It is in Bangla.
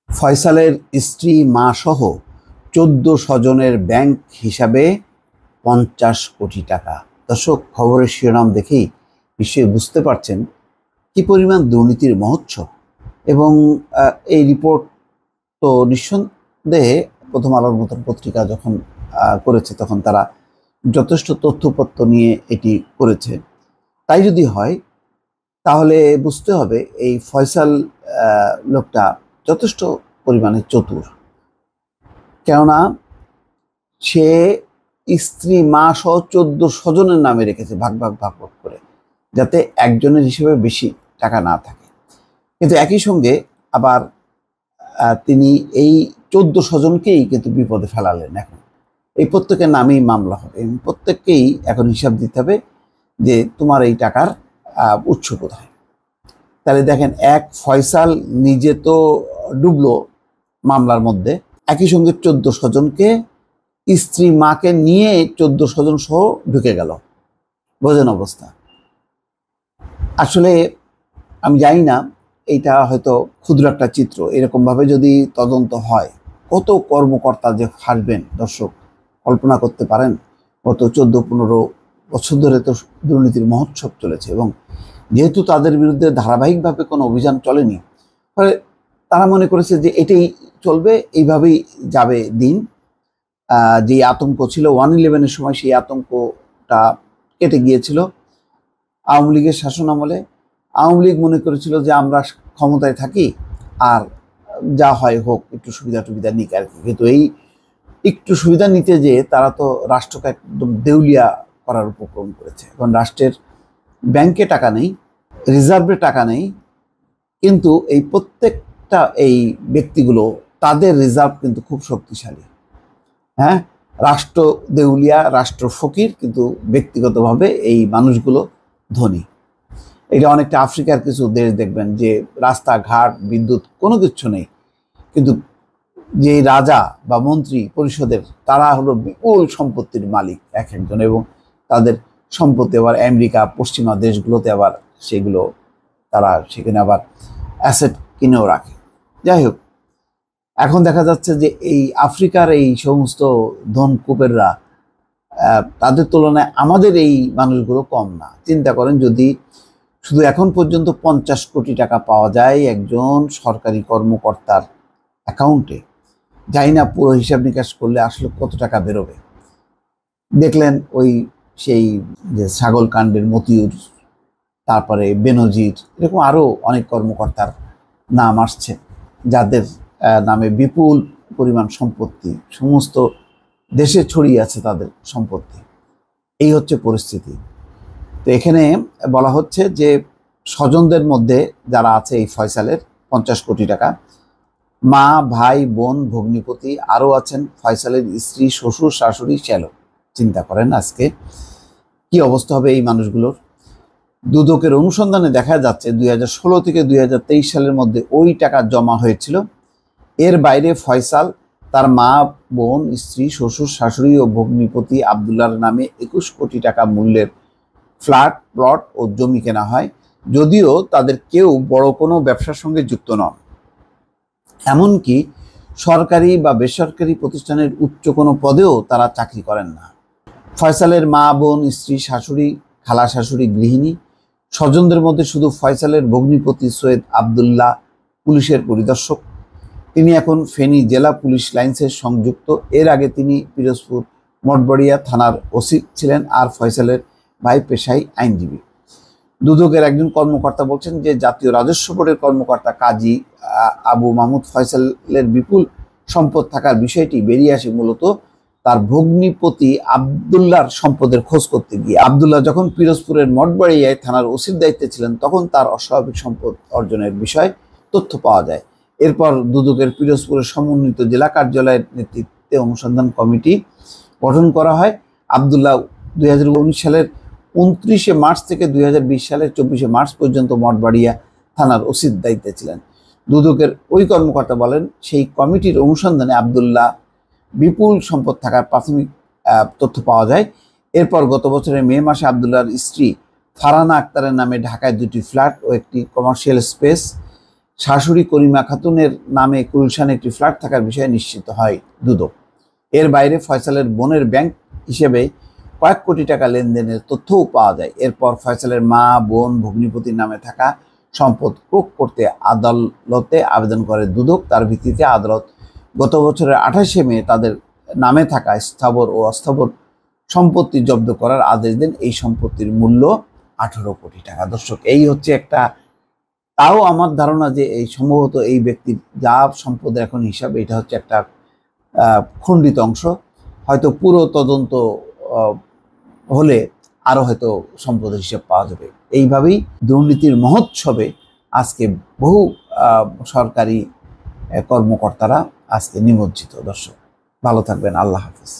ফয়সালের স্ত্রী মা সহ ১৪ স্বজনের ব্যাংক হিসাবে ৫০ কোটি টাকা। দর্শক, খবরের শিরোনাম দেখেই নিশ্চয়ই বুঝতে পারছেন কি পরিমাণ দুর্নীতির মহোৎসব। এবং এই রিপোর্ট তো নিঃসন্দেহে প্রথম আলোর মতন পত্রিকা যখন করেছে তখন তারা যথেষ্ট তথ্যপত্র নিয়ে এটি করেছে। তাই যদি হয় তাহলে বুঝতে হবে এই ফয়সাল লোকটা যথেষ্ট পরিমাণে চতুর। কেননা সে স্ত্রী মা সহ ১৪ স্বজনের নামে রেখেছে ভাগ করে, যাতে একজনের হিসেবে বেশি টাকা না থাকে। কিন্তু একই সঙ্গে আবার তিনি এই ১৪ স্বজনকেই কিন্তু বিপদে ফেলালেন। এখন এই প্রত্যেকের নামেই মামলা হবে এবং প্রত্যেককেই এখন হিসাব দিতে হবে যে তোমার এই টাকার উৎস কোথায়। তাহলে দেখেন, এক ফয়সাল নিজে তো ডুবলো মামলার মধ্যে, একই সঙ্গে ১৪ স্বজনকে, স্ত্রী মাকে নিয়ে ১৪ স্বজন সহ ঢুকে গেল। বোঝেন অবস্থা। আসলে আমি জানি না, এইটা হয়তো ক্ষুদ্র একটা চিত্র। এরকমভাবে যদি তদন্ত হয় কত কর্মকর্তা যে ফাঁসবেন দর্শক, কল্পনা করতে পারেন। গত ১৪-১৫ বছর ধরে তো দুর্নীতির মহোৎসব চলেছে এবং যেহেতু তাদের বিরুদ্ধে ধারাবাহিকভাবে কোনো অভিযান চলেনি, ফলে তারা মনে করেছে যে এটাই চলবে, এইভাবেই যাবে দিন। যে আতঙ্ক ছিল 1/11-এর সময়, সেই আতঙ্কটা কেটে গিয়েছিল আওয়ামী লীগের শাসন আমলে। আওয়ামী লীগ মনে করেছিল যে আমরা ক্ষমতায় থাকি আর যা হয় হোক, একটু সুবিধা টুবিধা নিক আর কি। কিন্তু এই একটু সুবিধা নিতে যে তারা তো রাষ্ট্রকে একদম দেউলিয়া করার উপক্রম করেছে। এখন রাষ্ট্রের ব্যাংকে টাকা নেই, রিজার্ভে টাকা নেই, কিন্তু এই প্রত্যেকটা এই ব্যক্তিগুলো তাদের রিজার্ভ কিন্তু খুব শক্তিশালী। হ্যাঁ, রাষ্ট্র দেউলিয়া, রাষ্ট্র ফকির, কিন্তু ব্যক্তিগতভাবে এই মানুষগুলো ধনী। এটা অনেকটা আফ্রিকার কিছু দেশ দেখবেন যে রাস্তাঘাট, বিদ্যুৎ কোনো কিছু নেই, কিন্তু যে রাজা বা মন্ত্রী পরিষদের তারা হলো বিপুল সম্পত্তির মালিক এক একজন, এবং তাদের সম্পত্তি আবার আমেরিকা, পশ্চিমা দেশগুলোতে আবার সেগুলো তারা সেখানে আবার অ্যাসেট কিনেও রাখে। যাই হোক, এখন দেখা যাচ্ছে যে এই আফ্রিকার এই সমস্ত ধনকুবেররা, তাদের তুলনায় আমাদের এই মানুষগুলো কম না। চিন্তা করেন, যদি শুধু এখন পর্যন্ত ৫০ কোটি টাকা পাওয়া যায় একজন সরকারি কর্মকর্তার অ্যাকাউন্টে, যাই না পুরো হিসাব নিকাশ করলে আসলে কত টাকা বেরোবে। দেখলেন ওই সেই যে ছাগল কাণ্ডের মতিউর, তারপরে বেনজির, এরকম আরও অনেক কর্মকর্তার নাম আসছে যাদের নামে বিপুল পরিমাণ সম্পত্তি, সমস্ত দেশে ছড়িয়ে আছে তাদের সম্পত্তি। এই হচ্ছে পরিস্থিতি। তো এখানে বলা হচ্ছে যে স্বজনদের মধ্যে যারা আছে এই ফয়সালের ৫০ কোটি টাকা, মা, ভাই, বোন, ভগ্নিপতি, আরও আছেন ফয়সালের স্ত্রী, শ্বশুর, শাশুড়ি, শ্যালক। চিন্তা করেন আজকে কি অবস্থা হবে এই মানুষগুলোর। দুদকের অনুসন্ধানে দেখা যাচ্ছে ২০১৬ থেকে ২০২৩ সালের মধ্যে ওই টাকা জমা হয়েছিল। এর বাইরে ফয়সাল তার মা, বোন, স্ত্রী, শ্বশুর, শাশুড়ি ও ভগ্নিপতি আবদুল্লাহর নামে ২১ কোটি টাকা মূল্যের ফ্ল্যাট, প্লট ও জমি কেনা হয়, যদিও তাদের কেউ বড় কোনো ব্যবসার সঙ্গে যুক্ত নন। এমনকি সরকারি বা বেসরকারি প্রতিষ্ঠানের উচ্চ কোনো পদেও তারা চাকরি করেন না। ফয়সালের মা, বোন, স্ত্রী, শাশুড়ি, খালা শাশুড়ি গৃহিণী। স্বজনদের মধ্যে শুধু ফয়সালের ভগ্নিপতি সৈয়দ আবদুল্লাহ পুলিশের পরিদর্শক। তিনি এখন ফেনী জেলা পুলিশ লাইন্সের সংযুক্ত। এর আগে তিনি পিরোজপুর মঠবাড়িয়া থানার ওসি ছিলেন, আর ফয়সালের ভাই পেশায় আইনজীবী। দুদকের একজন কর্মকর্তা বলছেন যে জাতীয় রাজস্ব বোর্ডের কর্মকর্তা কাজী আবু মাহমুদ ফয়সালের বিপুল সম্পদ থাকার বিষয়টি বেরিয়ে আসে মূলত তার ভগ্নিপতি আবদুল্লাহর সম্পদের খোঁজ করতে গিয়ে। আবদুল্লাহ যখন পিরোজপুরের মঠবাড়িয়ায় থানার ওসির দায়িত্বে ছিলেন তখন তার অস্বাভাবিক সম্পদ অর্জনের বিষয়ে তথ্য পাওয়া যায়। এরপর দুদকের পিরোজপুরের সমন্বিত জেলা কার্যালয়ের নেতৃত্বে অনুসন্ধান কমিটি গঠন করা হয়। আবদুল্লাহ ২০১৯ সালের ২৯শে মার্চ থেকে ২০২০ সালের ২৪শে মার্চ পর্যন্ত মঠবাড়িয়া থানার ওসির দায়িত্বে ছিলেন। দুদকের ওই কর্মকর্তা বলেন, সেই কমিটির অনুসন্ধানে আবদুল্লাহ বিপুল সম্পদ থাকার প্রাথমিক তথ্য পাওয়া যায়। এরপর গত বছরের মে মাসে আবদুল্লাহর স্ত্রী ফারহানা আক্তারের নামে ঢাকায় ২টি ফ্ল্যাট ও একটি কমার্শিয়াল স্পেস, শাশুড়ি করিমা খাতুনের নামে গুলশানে একটি ফ্ল্যাট থাকার বিষয়ে নিশ্চিত হয় দুদক। এর বাইরে ফয়সালের বোনের ব্যাংক হিসেবে কয়েক কোটি টাকা লেনদেনের তথ্যও পাওয়া যায়। এরপর ফয়সালের মা, বোন, ভগ্নিপতির নামে থাকা সম্পদ ক্রোক করতে আদালতে আবেদন করে দুদক। তার ভিত্তিতে আদালত গত বছরের 28শে মে তাদের নামে থাকা স্থাবর ও অস্থাবর সম্পত্তি জব্দ করার আদেশ দেন। এই সম্পত্তির মূল্য 18 কোটি টাকা। দর্শক, এই হচ্ছে একটা, তাও আমার ধারণা যে এই সম্ভবত এই ব্যক্তির যা সম্পদের এখন হিসাব, এটা হচ্ছে একটা খণ্ডিত অংশ। হয়তো পুরো তদন্ত হলে আরো হয়তো সম্পদের হিসাব পাওয়া যাবে। এইভাবেই দুর্নীতির মহোৎসবে আজকে বহু সরকারি কর্মকর্তারা আজকে নিমজ্জিত। দর্শক, ভালো থাকবেন। আল্লাহ হাফেজ।